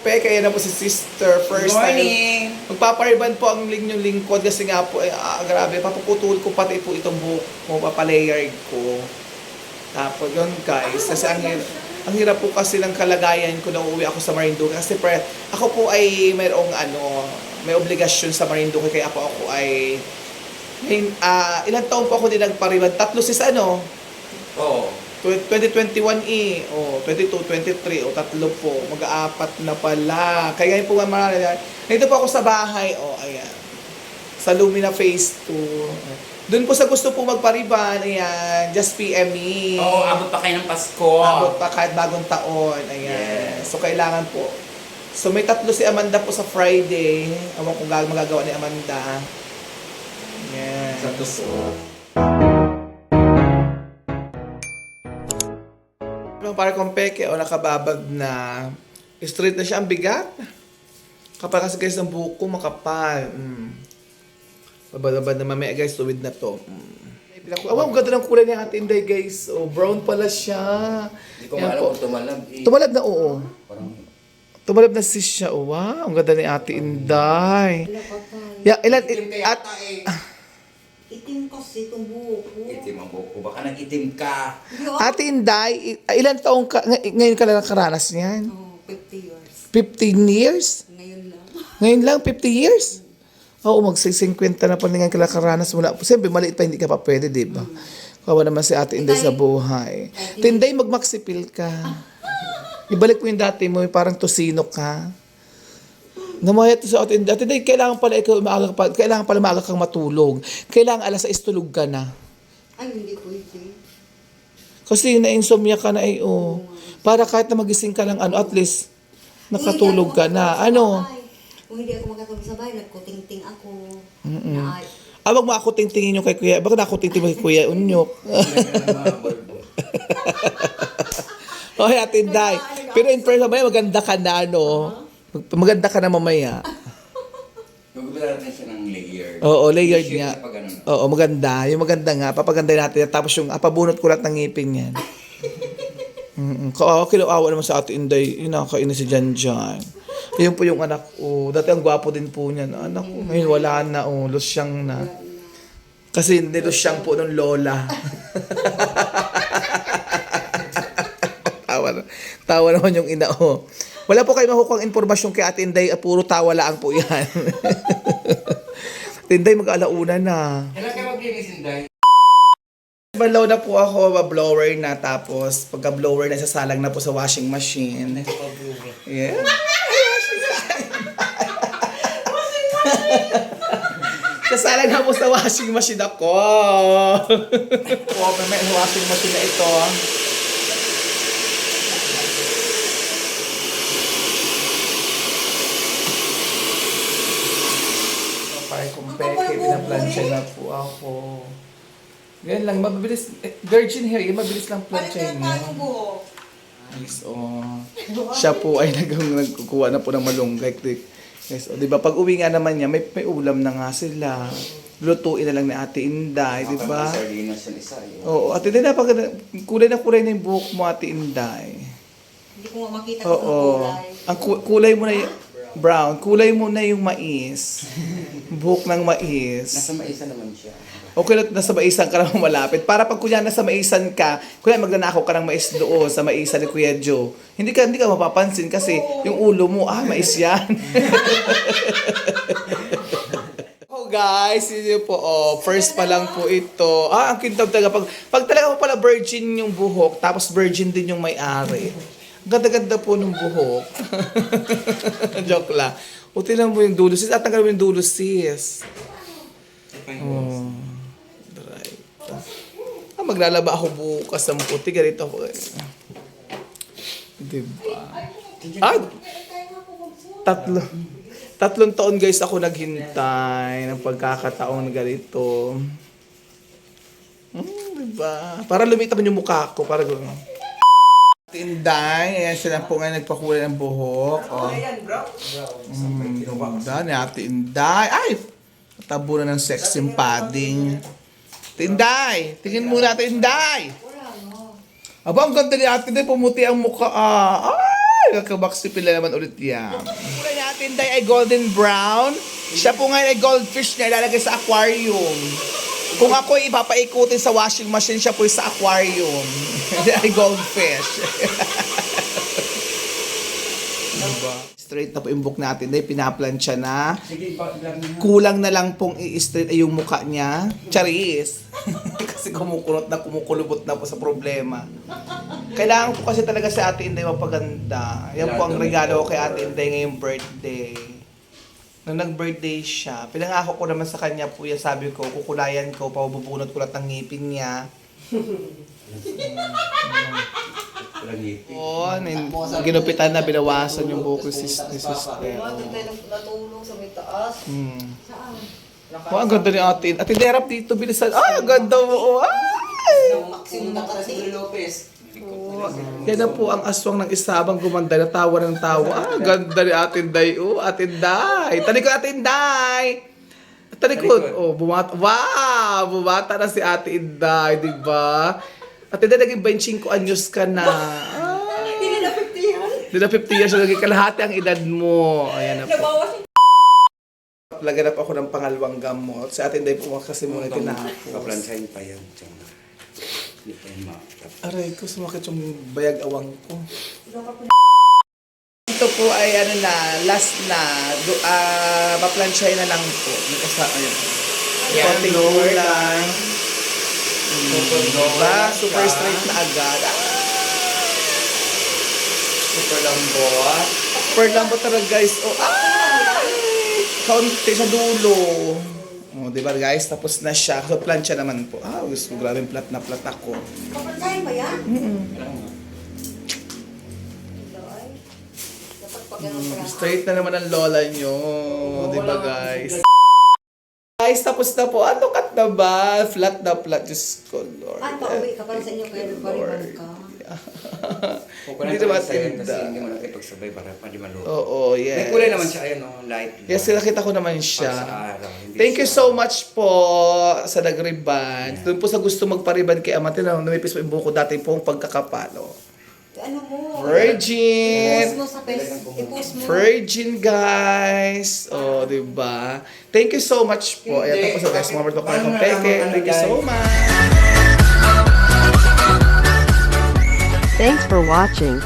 Kaya na po si sister, first Morning! time. Magpapariban po ang yung lingkod kasi nga po, grabe, papuputol ko pati po itong buhok ko, papalayer ko. Tapos yun guys, kasi ang hirap po kasi ng kalagayan ko na uuwi ako sa Marinduque. Kasi ako po ay mayroong may obligasyon sa Marinduque kaya po ako ay, ilang taon po ako din nagpariban? 3 sis Oo. 2021 22, 23, tatlo po. Mag-aapat na pala. Kaya ngayon po nga marami. Nandito po ako sa bahay, ayan. Sa Lumina Phase 2. Doon po sa gusto po magpariban, ayan, just PM me. Oo, abot pa kayo ng Pasko. Abot pa kahit bagong taon, ayan. Yes. So, kailangan po. So, may 3 si Amanda po sa Friday. Ewan kung magagawa ni Amanda. Ayan. Sa tuso. Para kung peke o nakababag na straight na siya, ang bigat. Kapag kasi guys, ang buhok ko makapal. Babad na mamaya guys, tuwid na to. Ang ganda ng kulay ni Ate Inday guys. Brown pala siya. Hindi ko maalam kung tumalab. Tumalab na, oo. Parang... Tumalab na sis siya. Wow, ang ganda ni Ate Inday. Itim kasi itong buhok ko. Itim ang buhok ko. Baka nag-itim ka. Ate Inday, ilan taong ka, ngayon ka lang nakaranas niyan? 50 years. 15 years? Ngayon lang. Ngayon lang, 50 years? Oo, magsi-50 na pa nga kailangan karanas mula. Siyempre, maliit pa, hindi ka pa pwede, di ba? Kawa naman si Ate Inday sa buhay. Tinday, magmaksipil ka. Ibalik mo yung dati mo, parang tosino ka. Namayat sa Ate Inday. Ate Inday, kailangan pala maaga kang matulog. Kailangan alas 6 tulog ka na. Ay, hindi pwede. Kasi na-insomnia ka na Para kahit na magising ka lang, at least nakatulog ka na. Kung hindi ako makatulog sa bahay, nagkuting-ting ako. Wag mo ako tingtingin yung kay Kuya. Baka na ako tingtingin mo kay Kuya Unyok. Okay, Ate Inday. Pero in person, maganda ka na, Maganda ka na mamaya. Magbibilang natin siya ng layer. Oo, layered nga. Pag ganun. Oo, maganda. Yung maganda nga. Papaganda natin. Tapos yung pabunot ko lahat ng ngipin yan. Kilawa naman sa Ate Inday. Inakainis si Jan. Yun po yung anak ko. Dati ang gwapo din po niyan. Anak ko. Ngayon wala na. Lusyang na. Kasi nilusyang po nung lola. Tawa naman yung ina. Wala po kayo makukuha informasyon kay Ate Inday, puro tawa lang po yan. Ate Inday, mag-alauna na. Kailan kayo maglinis, Inday? Banlaw na po ako, blower na, tapos pagka-blower na, sasalang na po sa washing machine. Yeah. Sasalang na po sa washing machine ako. May washing machine na ito. Kumpeke, pinaplansya na po ako. Ganyan lang, mabilis. Virgin hair, mabilis lang plansya niya. Nice, Siya po ay nagkukuha na po ng malunggay. Yes, di ba? Pag uwi nga naman niya, may ulam na nga sila. Lutuin na lang ni Ate Inday, di ba? Oo, Ate Inday, kulay na yung buhok mo, Ate Inday. Hindi ko makita kung kulay. Ang kulay mo na yung brown, kulay mo na yung mais. Buhok ng mais. Nasa maisan naman siya. Okay lang, nasa maisan ka lang malapit. Para pag kunya nasa maisan ka, kunya magnanakaw ka ng mais doon sa maisan ni Kuya Joe. Hindi ka mapapansin kasi yung ulo mo, mais yan. Guys, yun po, first pa lang po ito. Ang kintab talaga. Pag talaga po pala virgin yung buhok, tapos virgin din yung may-ari. Ganda-ganda po ng buhok. Joke lang. O, tinan mo yung dulo, sis. At tanggal mo yung dulo, sis. Right. Maglalaba ako bukas ng puti. Ganito ako. Diba? Tatlong taon guys ako naghintay ng pagkakataon na ganito. Diba? Para lumita man yung mukha ko. Para gano'n. Inday, ayan sila po nga nagpakulay ng buhok. Ayan, bro. Ganda ni Ate Inday. Ay! Tabo na ng sexy padding. Tinday! Tingin muna Ate Inday! Aba, ang ganda ni Ate Inday. Pumuti ang mukha. Ay! Nagkabaksipin na naman ulit yan. Kulay natin day ay golden brown. Siya po ngayon ay goldfish na ilalagay sa aquarium. Kung ako ipapaikutin sa washing machine, siya po sa aquarium. Ay goldfish. Diba? Straight na po yung book natin. Dahil pinaplansya na. Sige, vlog na. Kulang na lang pong i-straight ay yung mukha niya. Charis. Kasi kumukulot na, kumukulubot na po sa problema. Kailangan po kasi talaga si Ate Inday mapaganda. Yan po ang regalo ko kay Ate Inday ngayong birthday. Nung nag-birthday siya, pinangako ko naman sa kanya po yan, sabi ko, kukulayan ko, pabubunot ko lahat ng ngipin niya. Walang ngipin. Oo, ginupitan na, binawasan yung buhok ni sister. Natulong sa may taas. Saan? Oh, ang ganda ni Ate. Ate, derap dito, bilisan. Ay, ang ganda mo. Ay! Maximum na kasi. Lopez. Yan na po ang aswang ng isabang gumanda na tawa ng tawa. Ah, ganda ni Ate Inday. Oh, Ate Inday. Talikod, Ate Inday. Talikod. Oh, bumata. Wow! Bumata na si Ate Inday, di ba? Ate Inday, naging 25 anyos ka na. Hindi na 50 yan. Hindi na 50 years, naging kalahati ang edad mo. Ayan na po. Nabawas yung Laganap ako ng pangalawang gamot. Si Ate Inday po kasi muna tinapos. Paplansahin pa yan. Tsaka, hindi pa yan makatap. Aray ko, sumakit yung bayag-awang ko. Ito po ay ano na, last na. Paplansyahin na lang po. Ayun. Yan, Konting lower kulang. Diba? Super straight na agad. Super lambot. Super lambot talaga guys. Oh, ay! Kaunti sa dulo. Oh, diba guys? Tapos na siya. So, plansya naman po. Ah, gusto ko. Grabe plat na plat ako. Papansahin ba yan? Dapat pag ganun pala. Straight na naman ang lola nyo. Diba guys? Guys, tapos na po. Ah, look at the ba? Flat na flat. Diyos ko, Lord. Ay, pauwi ka para sa inyo kaya nagpariban ka. Hindi Hindi naman naman sa'yo kasi tinda. hindi mo natin pagsabay para pa di maluto. Oo, yes. May kulay naman siya, ayun, no? Light. Yes, nakita ko naman siya. Pag sa araw, hindi Thank you siya- so much po sa nag-ribbon. Doon po sa gusto magpa-ribbon kay Amate na numipis po yung buko dati pong pagkakapalo. Ano mo? Virgin! I-post mo sa Facebook. I-post mo. Virgin, guys! Oh, diba? Thank you so much po. Ayan, tapos sa guys, mga marito ko ng peke. Thank you so much! Thanks for watching.